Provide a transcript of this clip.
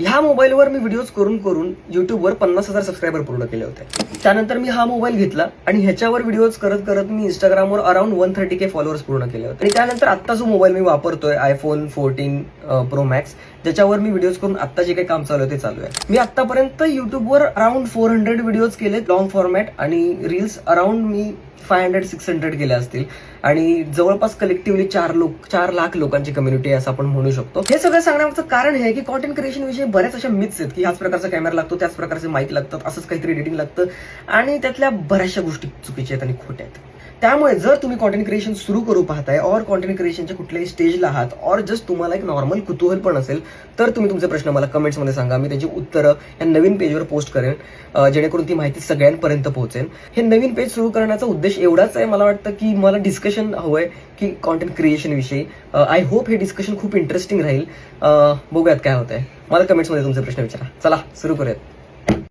ह्या मोबाईलवर मी व्हिडिओज करून करून युट्यूबवर 50,000 सबस्क्रायबर पूर्ण केले होते. त्यानंतर मी हा मोबाईल घेतला आणि ह्याच्यावर व्हिडिओज करत करत मी इंस्टाग्रामवर अराउंड 130K फॉलोअर्स पूर्ण केले होते. आणि त्यानंतर आता जो मोबाईल मी वापरतोय iPhone 14 Pro Max, ज्याच्यावर मी व्हिडिओज करून आता जे काही काम चालू आहे ते चालू आहे. मी आतापर्यंत युट्यूबवर अराउंड 400 व्हिडिओज केले लॉंग फॉर्मॅट, आणि रील्स अराउंड मी 500-600 केले असतील. आणि जवळपास कलेक्टिव्हली 4 लाख लोकांची कम्युनिटी आहे असं आपण म्हणू शकतो. हे सगळं सांगण्याचं कारण हे की कॉन्टेंट क्रिएशन विषयी बऱ्याच अशा मिथ्स आहेत की ह्याच प्रकारचा कॅमेरा लागतो, त्याच प्रकारचे माईक लागतात, असंच काहीतरी एडिटिंग लागतं, आणि त्यातल्या बऱ्याचशा गोष्टी चुकीच्या आहेत आणि खोट्या आहेत. त्यामुळे जर तुम्ही कॉन्टेंट क्रिएशन सुरू करू पाहताय, और कॉन्टेंट क्रिएशनच्या कुठल्याही स्टेजला आहात, और जस्ट तुम्हाला एक नॉर्मल कुतूहल पण असेल, तर तुम्ही तुमचे प्रश्न मला कमेंट्समध्ये सांगा. मी त्याची उत्तरं या नवीन पेजवर पोस्ट करेन, जेणेकरून ती माहिती सगळ्यांपर्यंत पोहोचेल. हे नवीन पेज सुरू करण्याचा उद्देश एवढाच आहे, मला वाटतं की मला डिस्कशन हवंय की कॉन्टेंट क्रिएशन विषयी. आय होप हे डिस्कशन खूप इंटरेस्टिंग राहील. बघूयात काय होतंय. मला कमेंट्समध्ये तुमचे प्रश्न विचारा. चला सुरू करूयात.